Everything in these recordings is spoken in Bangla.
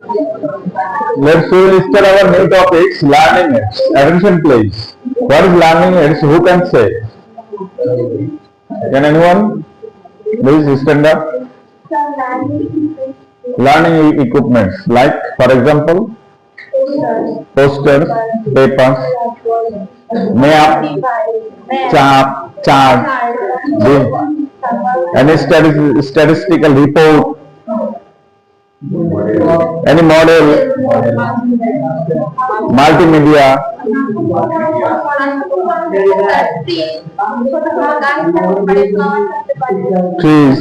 Let's we will start our new topics, learning aids. Attention please. What is learning aids? Who can say? Can anyone? Please stand up. Learning equipments like, for example, posters, papers, map, chart, any statistical report, any model, multimedia, trees,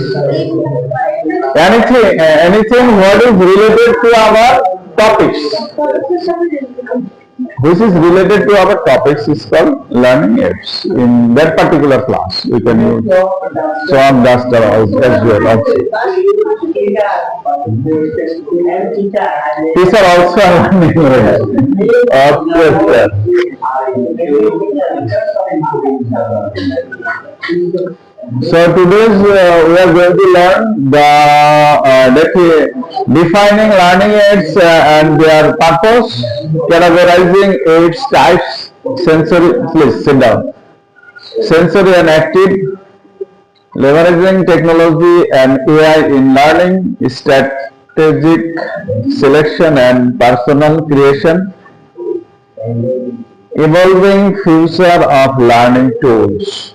anything what is related to our topics. This is related to our topics is called learning aids. In that particular class, we can use swarm duster as well. Also. These are also learning aids. So today's we are going to learn the defining learning aids and their purpose, categorizing aids types, sensory. Please sit down. Sensory and active, leveraging technology and AI in learning, strategic selection and personal creation, evolving future of learning tools.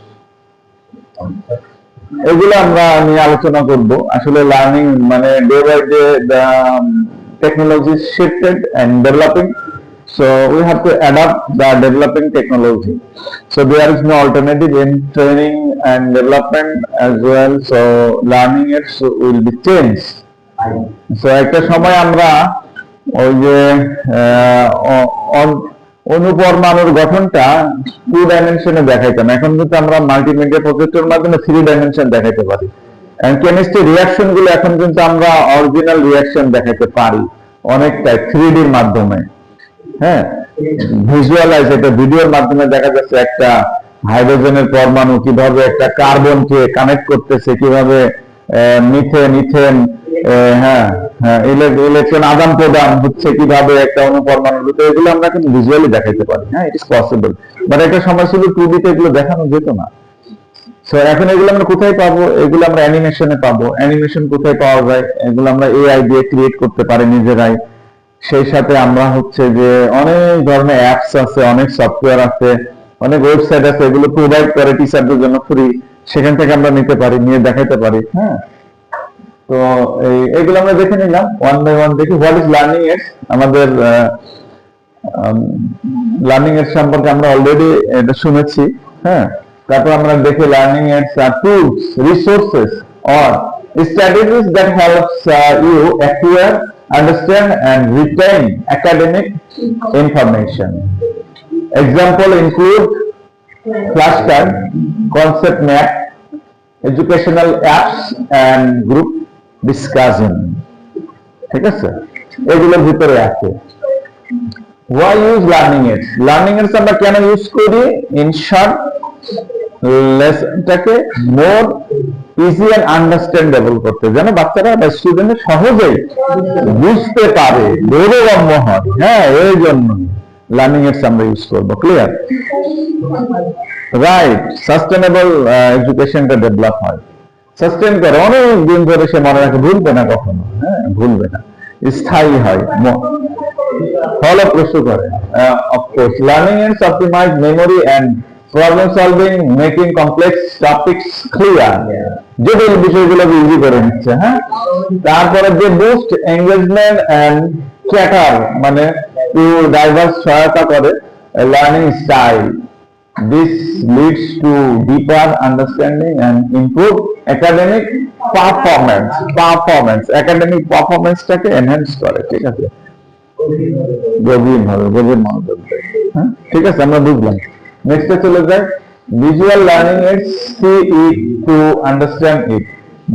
এগুলো আমরা নিয়ে আলোচনা করব আসলে লার্নিং মানে day by day the technology is shifted and developing, so we have to adapt the developing technology, so there is no alternative in training and development as well, so learning it will be changed. So একটা সময় আমরা ওই যে অনুপরমাণুর গঠনটা 2 ডাইমেনশনে দেখাইতাম, এখন কিন্তু আমরা মাল্টিমিডিয়া প্রজেক্টরের মাধ্যমে 3 ডাইমেনশন দেখাইতে পারি। এন্ড কেমিস্ট্রি রিঅ্যাকশন গুলো এখন কিন্তু আমরা অরিজিনাল রিঅ্যাকশন দেখাইতে পারি অনেকটা 3D এর মাধ্যমে। হ্যাঁ, ভিজুয়ালাইজ এটা ভিডিওর মাধ্যমে দেখা যাচ্ছে একটা হাইড্রোজেনের পরমাণু কিভাবে একটা কার্বনকে কানেক্ট করতেছে, কিভাবে মিথেন ইলেকট্রন আদান প্রদান হচ্ছে, কিভাবে একটা অনুপরমাণু, এগুলো আমরা কিন্তু ভিজুয়ালি দেখাইতে পারি। হ্যাঁ, ইট ইজ পসিবল, বাট একটা সময় ছিল 2D তে এগুলো দেখানো যেত না। সো এখন এগুলো আমরা কোথায় পাবো? এগুলো আমরা অ্যানিমেশনে পাবো। অ্যানিমেশন কোথায় পাওয়া যায়? এগুলো আমরা এআই দিয়ে ক্রিয়েট করতে পারি নিজেরাই। সেই সাথে আমরা হচ্ছে যে অনেক ধরনের অ্যাপস আছে, অনেক সফটওয়্যার আছে, অনেক ওয়েবসাইট আছে, এগুলো প্রোভাইড করে টিচারদের জন্য ফ্রি, সেখান থেকে আমরা নিতে পারি, নিয়ে দেখাইতে পারি। হ্যাঁ, তো এইগুলো আমরা দেখে নিলাম ওয়ান বাই ওয়ান। দেখি হোয়াট ইজ লার্নিং এইডস। আমাদের লার্নিং এইডস সম্পর্কে আমরা অলরেডি এটা শুনেছি। হ্যাঁ, তারপর আমরা দেখি লার্নিং এইডস আর tools, resources or strategies that helps you acquire, understand and retain academic information. Example include flash card, concept map, educational apps and group discussion। ঠিক আছে, এগুলোর ভিতরে আছে। why use learning aids? learning aids আমরা কেন ইউজ করি? ইন শর্ট, লেসনটাকে মোর ইজি এন্ড আন্ডারস্ট্যান্ডেবল করতে, যেন বাচ্চারা বা স্টুডেন্টরা সহজেই বুঝতে পারে, বোধগম্য হয়। হ্যাঁ, এই জন্য লার্নিং এইডস আমরা ইউজ করবো। ক্লিয়ার? রাইট, সাস্টেনেবল এডুকেশনটা ডেভেলপ হয়, সাস্টেন করে অনেক দিন ধরে, সে মনে রাখে, ভুলবে না কখনো। হ্যাঁ, ভুলবে না, স্থায়ী হয়, ফলপ্রসূ করে। Of course learning and optimize memory and problem solving, making complex topics clear, জটিল বিষয়গুলো ইজি করে নিচ্ছে। হ্যাঁ, তারপরে যে বুস্ট এঙ্গেজমেন্ট এন্ড ক্যাটার মানে টু ডাইভার্স সহায়তা করে learning style. This leads to deeper understanding and improved academic performance. Academic performance টাকে enhance করে। ঠিক আছে, গভীর মনোযোগ। হ্যাঁ, ঠিক আছে, আমরা বুঝলাম। নেক্সটে চলে যাই। Visual learning AIDS, see it to understand it.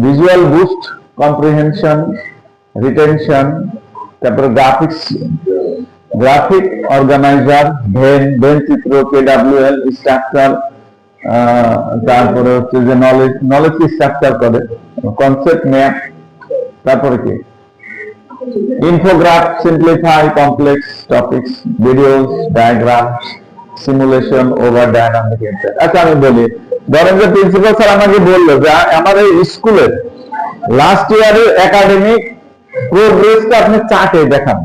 Visual boost comprehension, retention. তারপরে গ্রাফিক্স, গ্রাফিক অর্গানাইজার, ভেন চিত্র, KWL স্ট্রাকচার, তারপরে হচ্ছে যে নলেজ স্ট্রাকচার করে, কনসেপ্ট ম্যাপ, তারপরে কি infograph, simplify complex topics, videos, diagrams, simulation over dynamic inter. আচ্ছা আমি বলি, ধরেন যে প্রিন্সিপাল স্যার আমাকে বললো যে আমাদের স্কুলের লাস্ট ইয়ারের একাডেমিক প্রোগ্রেসটা আপনি চার্টে দেখান,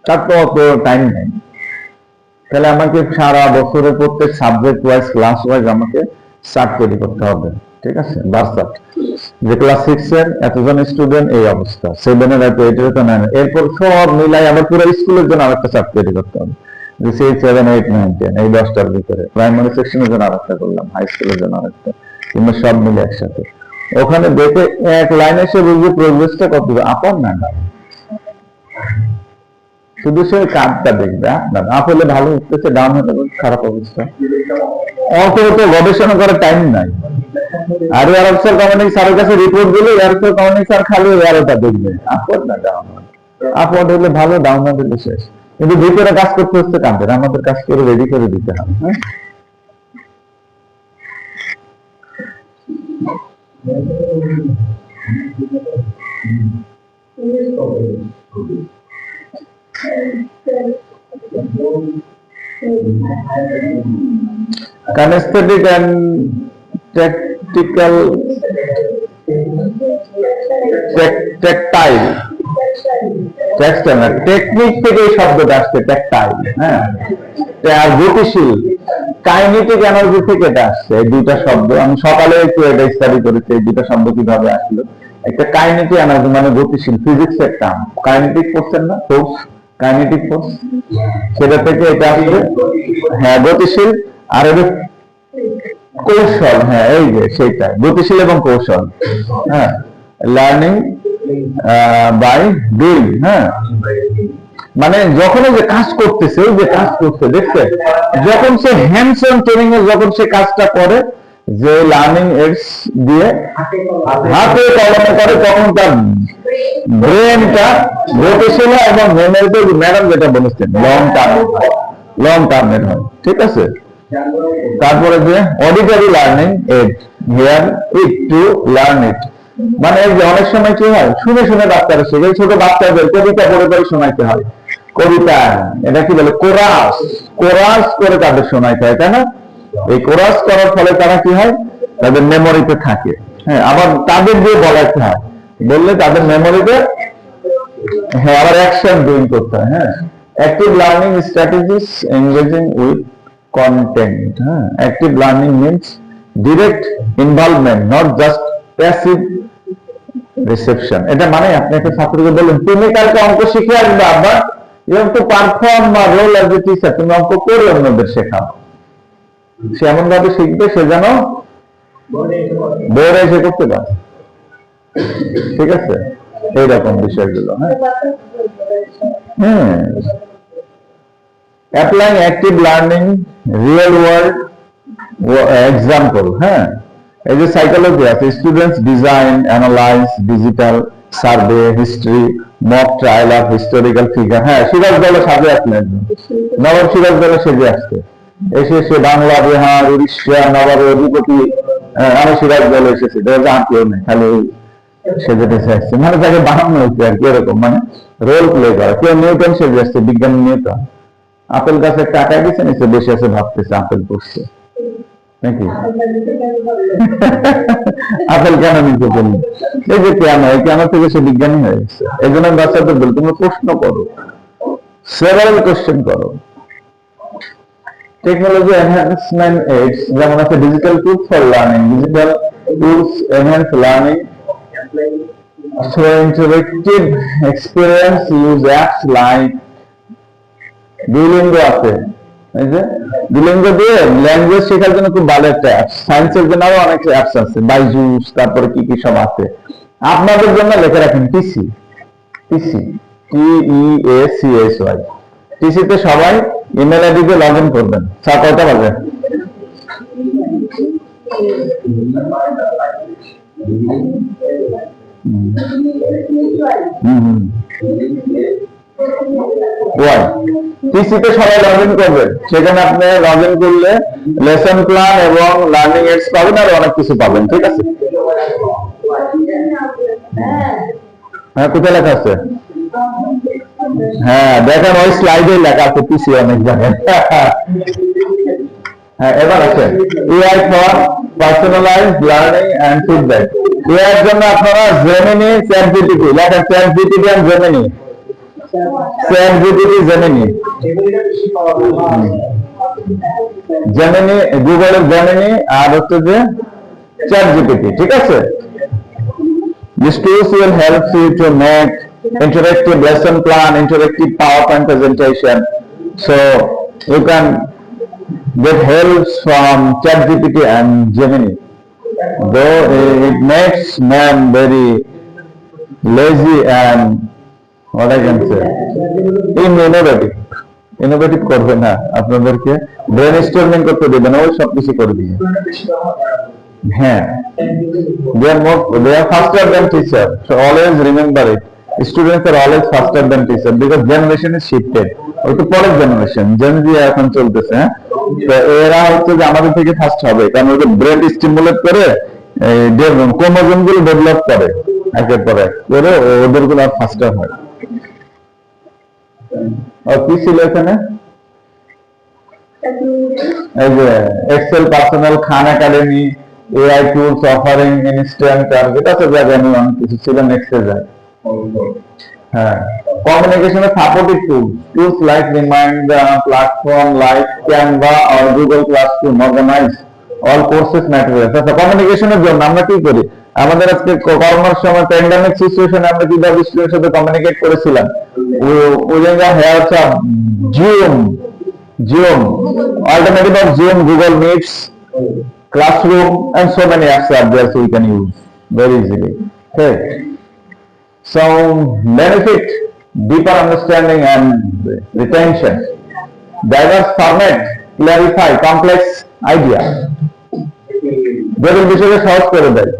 তার তো অত টাইম নেই, তাহলে আমাকে সারা বছরের প্রত্যেক সাবজেক্ট ওয়াইজ ক্লাস ওয়াইজ আমাকে চার্ট তৈরি করতে হবে, ঠিক আছে? বারসাট যে ক্লাস 6 এর এতজন স্টুডেন্ট এই অবস্থা, 7 এর এত, 8 এর তো 9, এরপর সব মিলাই আবার পুরো স্কুলের জন্য আরেকটা চার্ট তৈরি করতে হবে, যে 6, 7, 8, 9, 10 এই 10টার ভিতরে, প্রাইমারি সেকশনের জন্য আরেকটা করলাম, হাই স্কুলের জন্য আরেকটা, কিংবা সব মিলে একসাথে। ওখানে দেখে এক লাইনে সে বুঝবে প্রোগ্রেসটা কত, আপন না না, শুধু সে কাজটা দেখবে, আপনার আপ হলে ভালো উঠতেছে, ডাউন হলে খারাপ অবস্থা, অত গবেষণা করার টাইম নাই। আর এয়ারফোর্স কমান্ডিং স্যারের কাছে রিপোর্ট দিলে এয়ারফোর্স কমান্ডিং স্যার খালি এয়ারটা দেখবে, আপওয়ার্ড না ডাউন, আপওয়ার্ড হলে ভালো, ডাউন হলে শেষ। কিন্তু ভিতরে কাজ করতে হচ্ছে কাদের, আমাদের কাজ করে রেডি করে দিতে হবে। হ্যাঁ, kinesthetic and tactile টেকনিক থেকে এই শব্দটা আসছে, ট্যাকটাইল। হ্যাঁ, আর গতিশীল কাইনেটিক এনার্জি থেকে এটা আসছে। এই দুইটা শব্দ আমি সকালে একটু এটা স্টাডি করেছি, এই দুইটা শব্দ কিভাবে আসলো। একটা কাইনেটিক এনার্জি মানে গতিশীল, ফিজিক্স একটা কাইনেটিক ফোর্সের না, ফোর্স, কাইনেটিক ফোর্স, সেটা থেকে এটা আসছে। হ্যাঁ, গতিশীল। আর এটা কৌশল, হ্যাঁ এই যে সেইটা, গতিশীল এবং কৌশল। হ্যাঁ, লার্নিং বাই ডুইং। হ্যাঁ, মানে যখন যে কাজ করতেছে, ওই যে কাজ করছে দেখছে, যখন সে হ্যান্ডস অন ট্রেনিং এ যখন সে কাজটা করে, যে লার্নিং এডস দিয়ে হাতে কলমে করে, তখন তার ব্রেনটা গতিশীল এবং মেমোরিতে, ম্যাডাম যেটা বলেছেন লং টার্মের হয়, ঠিক আছে? তারপরে যে auditory learning aid, hear it to learn it, মানে অনেক সময় কি হয়, শুনে শুনে বাচ্চারা শেখে, ছোট বাচ্চাদের কবিতা পড়ে পড়ে শোনাইতে হয়, কবিতা, এটা কি বলে, কোরাস, কোরাস করে তাদের শোনাইতে হয়, তাই না? এই কোরাস করার ফলে তারা কি হয়, তাদের মেমোরিতে থাকে। হ্যাঁ, আবার তাদের দিয়ে বলাইতে হয়, বললে তাদের মেমোরিতে, হ্যাঁ, আবার অ্যাকশন ডুইং করতে হয়। হ্যাঁ, active learning strategies engaging with content. Active learning means direct involvement, not just passive reception. এটা মানে আপনি একটা ছাত্রকে বলেন, তুমি কালকে অঙ্ক শিখে আসবে, আবার you have to perform a role as a teacher, তুমি অঙ্ক করে অন্যদের শেখাও। সে এমন ভাবে শিখবে সে যেন বোর্ডে এসে করতে পারে, ঠিক আছে? এইরকম বিষয়গুলো। হ্যাঁ, applying active learning real world example. হ্যাঁ, এই যে সাইকোলজি আছে, students design, analyse digital survey, history, mock trial of historical figure. হ্যাঁ, সিরাজ দলে সাজে আসলেন, নবাব সিরাজ দলে সেজে আসছে, এসে সে বাংলা, বিহার, উড়িষ্যা নবাবের অধিপতি, আমি সিরাজ দলে এসেছি, আর কেউ নেই, খালি সেজে টেসে আসছে, মানে তাকে বানানো হচ্ছে আর কি, এরকম মানে রোল প্লে করা। কেউ নিউটন সেজে আসছে, বিজ্ঞানী নিউটন, আপেল গাছে টাকা দিচ্ছে, নিচে বসে আছে ভাবতেছে আপেল পড়ছে নাকি, আপেল কেন নিতে বলল, এই যে কেন, এই কেন থেকে সে বিজ্ঞানী হয়ে গেছে। এই জন্য বাচ্চাদের বলি, তুমি প্রশ্ন করো, সেভারাল কোশ্চেন করো। টেকনোলজি এনহ্যান্সমেন্ট এইডস, যেমন আছে digital tools for learning, digital tools enhance learning through interactive experience, use apps like দুলিঙ্গো আছে, এই যে দুলিঙ্গো দিয়ে ল্যাঙ্গুয়েজ শেখার জন্য খুব ভালো একটা অ্যাপ, সায়েন্সের জন্য আরো অনেক অ্যাপস আছে, বাইজুস, তারপরে কি কি সব আছে। আপনাদের জন্য লিখে রাখেন টিসি, টিসি, TEACSY, টিসিতে সবাই ইমেল আইডি দিয়ে লগ ইন করবেন। কয়টা বাজে? টিসিতে সবাই লগ ইন করবেন, সেখানে আপনি লগ ইন করলে লেসন প্ল্যান এবং লার্নিং এডস পাবেন, আর অনেক কিছু পাবেন, ঠিক আছে? হ্যাঁ, কোথায় লেখা আছে? হ্যাঁ, দেখেন ওই স্লাইডে লেখা আছে, পিসি অনেক জায়গায়। হ্যাঁ, এবার আছে AI for personalized learning and feedback. AI এর জন্য আপনারা জেমিনি, চ্যাটজিপিটি লেখেন, ChatGPT and Gemini, ChatGPT Gemini, Gemini গুগলের জেমিনি আর হচ্ছে যে চ্যাটজিপিটি, ঠিক আছে? These tools will help you to make interactive lesson plan, interactive PowerPoint presentation. So you can get help from ChatGPT and Gemini. Though it makes man very lazy and what I can say, innovative করবে না, আপনাদেরকে ব্রেনস্টর্মিং করতে দেবে না, ওই সব কিছু করে দিয়ে। হ্যাঁ, they are faster than teacher, so always remember it. Students are always faster than teacher because generation is shifted. ওই তো পরের জেনারেশন, জেন জি এখন চলতেছে। হ্যাঁ, তো এরা হচ্ছে যে আমাদের থেকে ফাস্ট হবে, কারণ ওদের ব্রেন স্টিমুলেট করে ক্রোমোজোম গুলো ডেভেলপ করে একের পর এক করে, ওদের গুলো আর ফাস্টার হয়। আর কি ছিল এখানে? এই যে এক্সেল পার্সোনাল, খান academy, AI tools offering instant target, আছে জায়গায় আমি অনেক কিছু ছিল, নেক্সট যায়। হ্যাঁ, communication supportive tools like reminder platform like Canva আর Google classroom organise all courses materials. আচ্ছা, কমিউনিকেশনের জন্য আমরা কি করি? আমাদের আজকে করোনার সময় প্যান্ডেমিক সিচুয়েশনে আমরা কিভাবে স্টুডেন্টের সাথে কমিউনিকেট করেছিলাম? ওই জায়গায় WhatsApp, zoom, alternative of Zoom, Google Meets, Classroom, and so many apps are there, so we can use very easily. Okay. So benefit, deeper understanding and retention. Diverse format, clarify complex idea. জটিল বিষয়কে সহজ করে দেয়।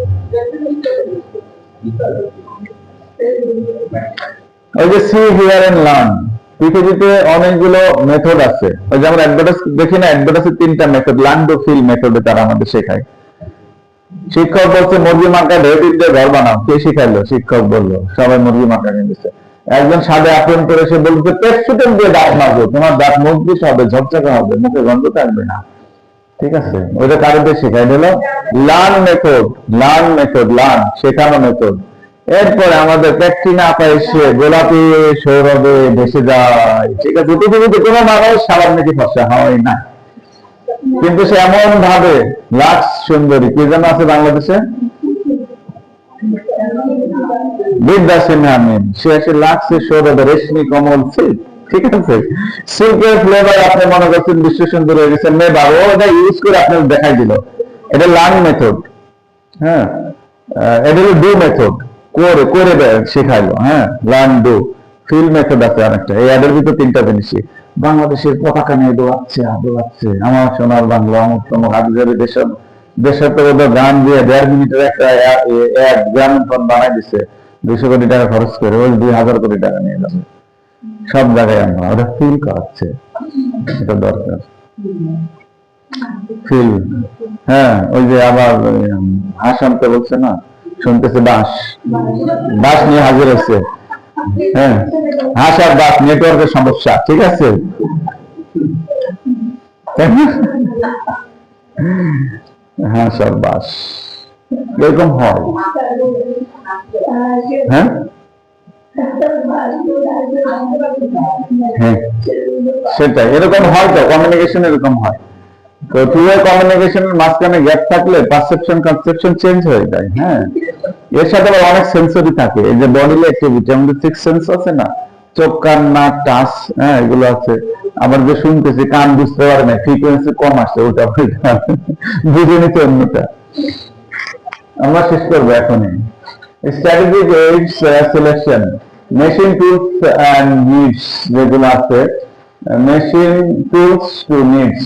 ওই যে সি হিয়ার এন্ড লার্ন, পৃথিবীতে অনেকগুলো মেথড আছে। ওই যে আমরা অ্যাডভার্টাইজ দেখি না, অ্যাডভার্টাইজের 3টা মেথড, লার্ন টু ফিল মেথডে তারা আমাদের শেখায়। শিক্ষক বলছে মুরগি মার্কা ঢেউ দিয়ে ঘর বানাও, কে শিখাইলো? শিক্ষক বললো, সবাই মুরগি মার্কা কিনতেছে। একজন সাদে আক্রমণ করে সে বলছে পেস্টুটেন দিয়ে দাঁত মাজো, তোমার দাঁত মজবুত হবে, ঝকঝকে হবে, মুখে গন্ধ থাকবে না। ঠিক আছে, ওইটা কারোদের শেখাই দিল লার্ন মেথড, লার্ন শেখানো মেথড। এরপরে আমাদের প্র্যাকটিনা পায় এসে গোলাপি সৌরভে ভেসে যায়। ঠিক আছে, পৃথিবীতে কোনো মানুষ সাবান নাকি ফসা হয় না, কিন্তু সে এমন ভাবে লাক্স সুন্দরী, কি যেন আছে বাংলাদেশে, বিদ্যা সিনহা মেন, সে এসে লাক্সে সৌরভে রেশমি কমল সিল্ক। ঠিক আছে, সিল্কের ফ্লেভার আপনি মনে করছেন বিশ্ব সুন্দর হয়ে গেছে, মেয়েবার ওটা ইউজ করে আপনার দেখাই দিল। এটা লার্ন মেথড। হ্যাঁ, এটা হলো ডু মেথড, করে শেখাইলো। হ্যাঁ, লার্ন ডু। ফিল মেথড আছে আরেকটা। এই অ্যাডের ভিতর 3টা জিনিসই। বাংলাদেশের পতাকা নিয়ে দোয়াচ্ছে আমার সোনার বাংলা, অমুক তমুক হাজারে দেশাত্মবোধক গান দিয়ে 1.5 মিনিটের একটা গ্রামীণ বানাই দিচ্ছে 200 কোটি টাকা খরচ করে, ওই 2000 কোটি টাকা নিয়ে যাবে সব জায়গায়। আমরা ওটা ফিল করাচ্ছে, এটা দরকার ফিল। হ্যাঁ, ওই যে আবার হাসানতে বলছে না, শুনতেছে বাস নিয়ে হাজির হয়েছে। হ্যাঁ, হাসার বাস, নেটওয়ার্কের সমস্যা। ঠিক আছে, হাসার বাস এরকম হয়। হ্যাঁ, হ্যাঁ, সেটাই, এরকম হয় তো, কমিউনিকেশন এরকম হয়। তো টু ওয়ে কমিউনিকেশনের মাঝখানে গ্যাপ থাকলে পারসেপশন কনসেপশন চেঞ্জ হয়ে যায়। হ্যাঁ, এর সাথে আবার অনেক সেন্সরি থাকে। এই যে বডির অ্যাক্টিভিটি, আমাদের 6 সেন্স আছে না, চোখ, কান, নাক, টাচ, হ্যাঁ, এগুলো আছে। আবার যে শুনতেছি, কান বুঝতে পারে না, ফ্রিকোয়েন্সি কম আসছে, ওটা বুঝে নিতে অন্যটা। আমরা শেষ করবো এখনই। Strategic AIDS selection, machine tools and needs, যেগুলো আছে machine tools to needs.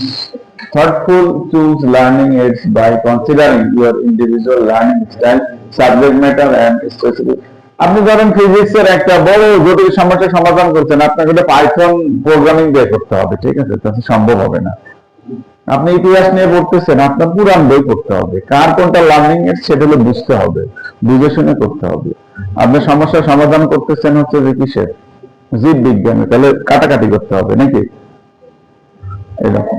Thoughtful choose learning aids by considering your individual learning style, subject matter and specific. আপনি ধরেন ফিজিক্সের একটা বড় জটিল সমস্যার সমাধান করছেন, আপনাকে পাইথন প্রোগ্রামিং দিয়ে করতে হবে। ঠিক আছে, তাতে সম্ভব হবে না। আপনি ইতিহাস নিয়ে পড়তেছেন, আপনার পুরান বই পড়তে হবে, কার কোনটা লার্নিং এর সেটা হলো বুঝতে হবে, বুঝে শুনে করতে হবে। আপনি সমস্যার সমাধান করতেছেন হচ্ছে যে কিসের, জীব বিজ্ঞানে, তাহলে কাটাকাটি করতে হবে নাকি এরকম।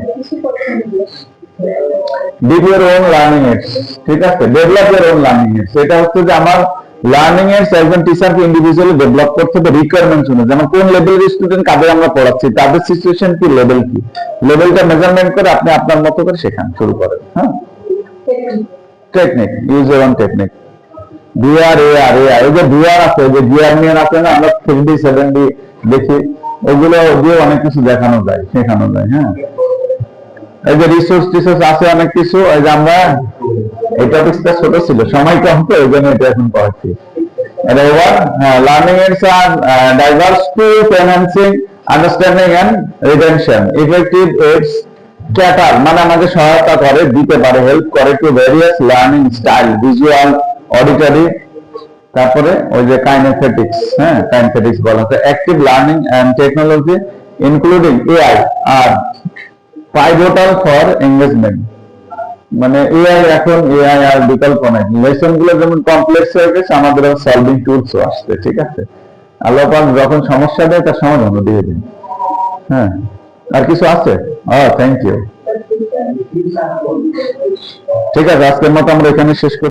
Deep your own learning aids, ঠিক আছে, develop your own learning aids, এটা হচ্ছে যে আমার লার্নিং এডস একজন টিচারকে ইন্ডিভিজুয়ালি ডেভেলপ করতে হবে রিকোয়ারমেন্টস অনুযায়ী, যেমন কোন লেভেলের স্টুডেন্ট কাদের আমরা পড়াচ্ছি, তাদের সিচুয়েশন কি, লেভেল কি, লেভেলটা মেজারমেন্ট করে আপনি আপনার মতো করে শেখান, শুরু করেন। হ্যাঁ, technique, use your own technique. VR AR AI, এই যে ভিআর আছে, যে ভিআর নিয়ে আছে না, আমরা 3D 7D দেখি, ওগুলো দিয়ে অনেক কিছু দেখানো যায়, শেখানো যায়। হ্যাঁ, এই যে রিসোর্স টিসোর্স আছে অনেক কিছু, এই যে আমরা এই টপিকটা ছোট ছিল, সময় কম তো এই জন্য এটা এখন পড়াচ্ছি। এটা ওভার, লার্নিং এডস আর diverse tools enhancing understanding and retention. Effective aids cater মানে আমাকে সহায়তা করে, দিতে পারে, হেল্প করে to various learning style, visual, auditory, তারপরে ওই যে কাইনেথেটিক্স, হ্যাঁ কাইনেথেটিক্স বলা হয়, active learning and technology including AI are pivotal for engagement, মানে এআই, এখন এআই আর বিকল্প নাই, লেসন গুলো যেমন কমপ্লেক্স হয়ে গেছে, আমাদের সলভিং টুলস আসছে, ঠিক আছে। আল্লাহ পাক যখন সমস্যা দেয় তার সমাধানও দিয়ে দিন। হ্যাঁ, আর কিছু আছে? Thank you. ঠিক আছে, আজকের মতো আমরা এখানে শেষ করি।